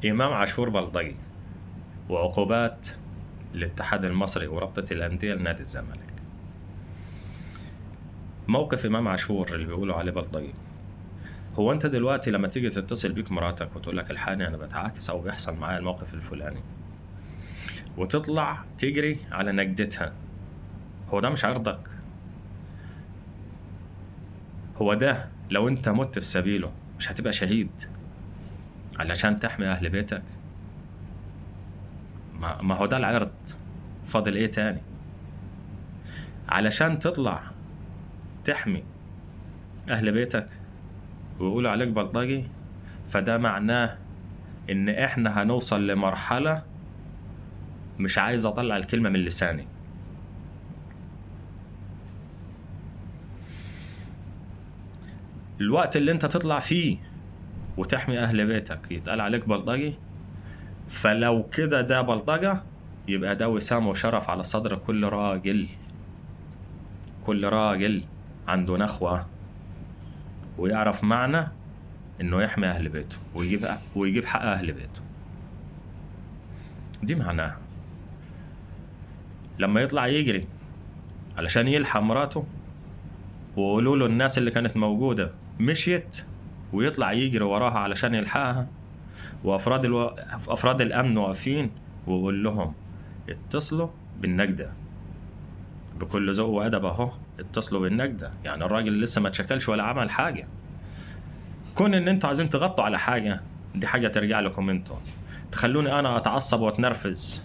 إمام عاشور بلطجي وعقوبات الاتحاد المصري ورابطة الأندية لنادي الزمالك. موقف إمام عاشور اللي بيقولوا عليه بلطجي، هو أنت دلوقتي لما تيجي تتصل بيك مراتك وتقول لك الحقني أنا بتعاكس أو بيحصل معايا الموقف الفلاني وتطلع تجري على نجدتها، هو ده مش عرضك؟ هو ده لو أنت مت في سبيله مش هتبقى شهيد علشان تحمي أهل بيتك؟ ما هو ده العرض، فاضل إيه تاني؟ علشان تطلع تحمي أهل بيتك ويقولوا عليك بلطجي، فده معناه إن إحنا هنوصل لمرحلة مش عايز أطلع الكلمة من لساني. الوقت اللي أنت تطلع فيه وتحمي أهل بيتك يتقال عليك بلطجي، فلو كده ده بلطجة يبقى ده وسام وشرف على صدر كل راجل، كل راجل عنده نخوة ويعرف معنى إنه يحمي أهل بيته ويجيب حق أهل بيته. دي معناها لما يطلع يجري علشان يلحق مراته وقولوا له الناس اللي كانت موجودة مشيت، ويطلع يجري وراها علشان يلحقها، وأفراد الأمن واقفين ويقول لهم اتصلوا بالنجدة بكل ذوق وأدب أهو، اتصلوا بالنجدة. يعني الراجل لسه ما اتشكلش ولا عمل حاجة. كون إن انتوا عايزين تغطوا على حاجة، دي حاجة ترجع لكم انتوا. تخلوني أنا أتعصب وأتنرفز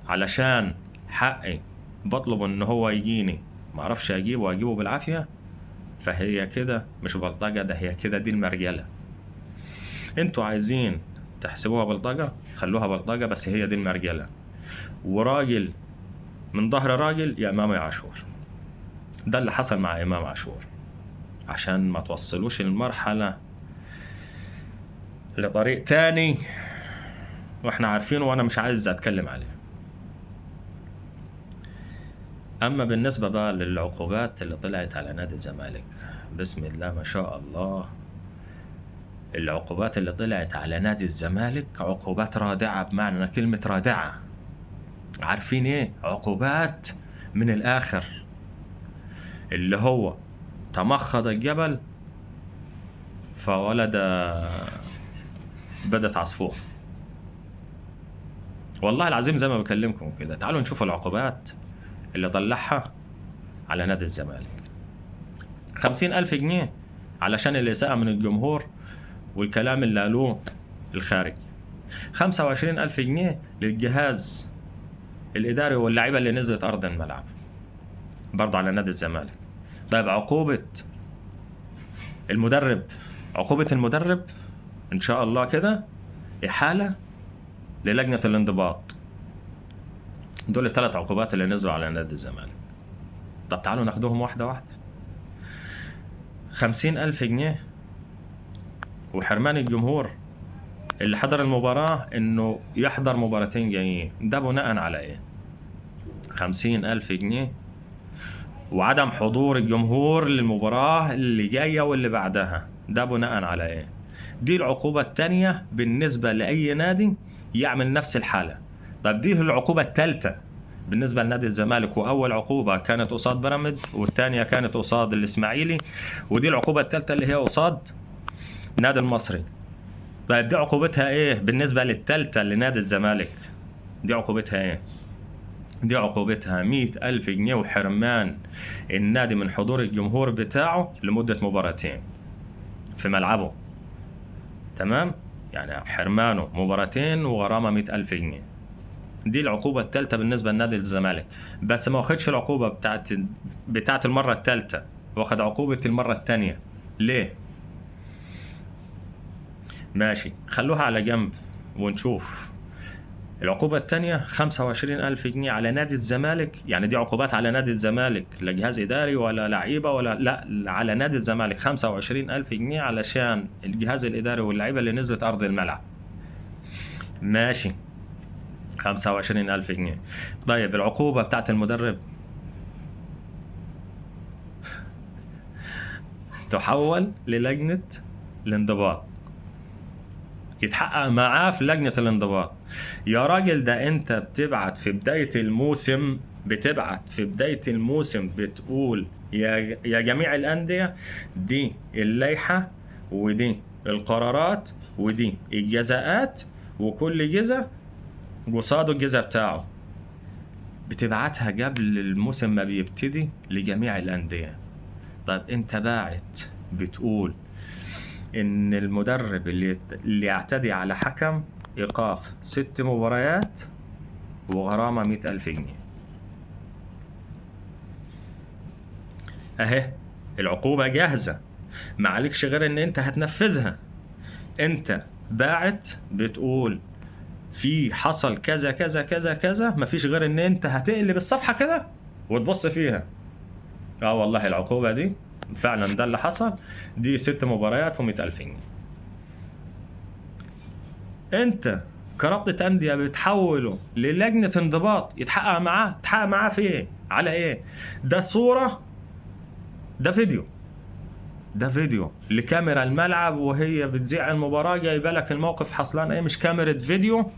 علشان حقي بطلب إن هو يجيني معرفش أجيبه بالعافية، فهي كده مش بلطجة، ده هي كده دي المرجلة. انتوا عايزين تحسبوها بلطجة خلوها بلطجة، بس هي دي المرجلة. وراجل من ظهر راجل يا إمام عاشور، ده اللي حصل مع إمام عاشور. عشان ما توصلوش المرحلة لطريق تاني واحنا عارفينه وانا مش عايز اتكلم عليه. اما بالنسبة بقى للعقوبات اللي طلعت على نادي الزمالك، بسم الله ما شاء الله، العقوبات اللي طلعت على نادي الزمالك عقوبات رادعة بمعنى كلمة رادعة. عارفين ايه؟ عقوبات من الاخر، اللي هو تمخض الجبل فولد بدت عصفور. والله العظيم زي ما بكلمكم كده. تعالوا نشوف العقوبات اللي طلعها على نادي الزمالك. 50,000 جنيه علشان الإساءة من الجمهور والكلام اللي قالوه الخارج. 25,000 جنيه للجهاز الإداري واللاعيبة اللي نزلت أرض الملعب برضه على نادي الزمالك. طيب عقوبة المدرب إن شاء الله كده إحالة للجنة الانضباط. دول الثلاث عقوبات اللي نزلوا على نادي الزمالك. طب تعالوا ناخدوهم واحدة واحدة. 50,000 جنيه وحرمان الجمهور اللي حضر المباراة إنه يحضر مباراتين جايين، ده بناء على إيه؟ 50,000 جنيه وعدم حضور الجمهور للمباراة اللي جاية واللي بعدها، ده بناء على إيه؟ دي العقوبة التانية بالنسبة لأي نادي يعمل نفس الحالة. طب دي العقوبة الثالثة بالنسبة لنادي الزمالك، وأول عقوبة كانت قصاد بيراميدز والثانية كانت قصاد الإسماعيلي، ودي العقوبة الثالثة اللي هي قصاد نادي المصري. طيب دي عقوبتها إيه بالنسبة للثالثة لنادي الزمالك؟ دي عقوبتها إيه؟ دي عقوبتها 100,000 جنيه وحرمان النادي من حضور الجمهور بتاعه لمدة مباراتين في ملعبه. تمام؟ يعني حرمانه مباراتين وغرامة 100,000 جنيه. دي العقوبة الثالثة بالنسبة لنادي الزمالك. بس ما واخدش العقوبة بتاعت المرة الثالثة، واخد عقوبة المرة الثانية. ليه؟ ماشي، خلوها على جنب ونشوف. العقوبة الثانية 25,000 جنيه على نادي الزمالك. يعني دي عقوبات على نادي الزمالك، لا جهاز إداري ولا لعيبة ولا لا، على نادي الزمالك 25,000 جنيه علشان الجهاز الإداري واللعيبة اللي نزلت أرض الملعب. ماشي، 25,000 جنيه. طيب العقوبة بتاعت المدرب تحول للجنة الانضباط. يتحقق معاه في لجنة الانضباط. يا راجل ده انت بتبعت في بداية الموسم بتقول يا جميع الأندية دي اللائحة ودي القرارات ودي الجزاءات، وكل جزء قصاده الجزء بتاعه. بتبعتها قبل الموسم ما بيبتدي لجميع الأندية. طيب انت باعت بتقول ان المدرب اللي يعتدي على حكم ايقاف 6 مباريات وغرامة 100,000 جنيه. اهي العقوبة جاهزة، ما عليكش غير ان انت هتنفذها. انت باعت بتقول في حصل كذا كذا كذا كذا، مفيش غير ان انت هتقلب الصفحة كده وتبص فيها. والله العقوبة دي فعلا ده اللي حصل، دي 6 مباريات و100,000 جنيه. انت كرابطة أندية بتحوله للجنة انضباط يتحقق معاه في ايه؟ على ايه؟ ده صورة، ده فيديو لكاميرا الملعب وهي بتذيع المباراة، جايبه لك الموقف حصلان ايه، مش كاميرا فيديو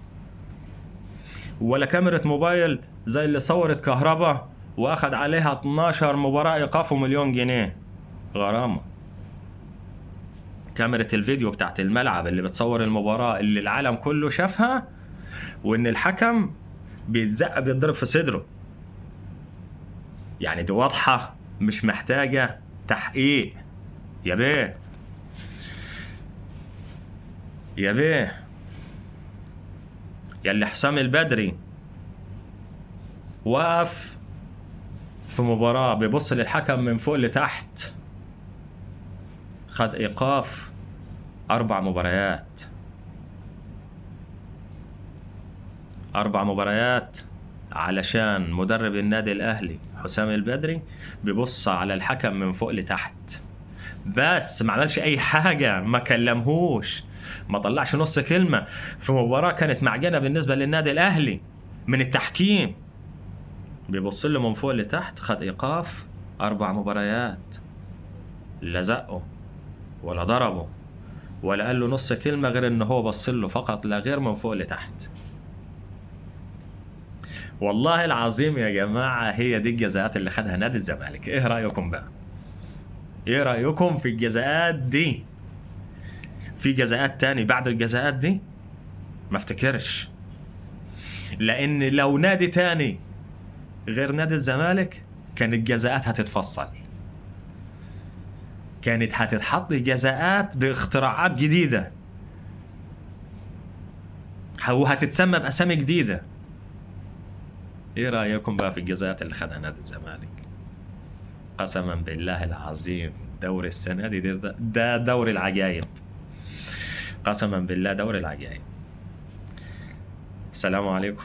ولا كاميرا موبايل زي اللي صورت كهربا واخد عليها 12 مباراة ايقاف و1,000,000 جنيه غرامة. كاميرا الفيديو بتاعت الملعب اللي بتصور المباراة اللي العالم كله شافها، وان الحكم بيتزق بيتضرب في صدره. يعني دي واضحة مش محتاجة تحقيق. يا بيه يا اللي حسام البدري وقف في مباراة بيبص للحكم من فوق لتحت، خد ايقاف 4 مباريات. 4 مباريات علشان مدرب النادي الاهلي حسام البدري بيبص على الحكم من فوق لتحت بس، ما عملش اي حاجة، ما كلمهوش، ما طلعش نص كلمة في مباراة كانت معجنة بالنسبة للنادي الاهلي من التحكيم. بيبص له من فوق لتحت، خد ايقاف 4 مباريات. لا زقه ولا ضربه ولا قال له نص كلمة غير ان هو بص له فقط لا غير من فوق لتحت. والله العظيم يا جماعة هي دي الجزاءات اللي خدها نادي الزمالك. ايه رأيكم بقى؟ ايه رأيكم في الجزاءات دي؟ في جزاءات تاني بعد الجزاءات دي؟ ما افتكرش، لان لو نادي تاني غير نادي الزمالك كانت الجزاءات هتتفصل، كانت هتتحط جزاءات باختراعات جديدة وهتتسمى بأسامي جديدة. ايه رأيكم بقى في الجزاءات اللي خدها نادي الزمالك؟ قسما بالله العظيم دور السنة دي ده دور العجائب، قسما بالله دور العجائب. السلام عليكم.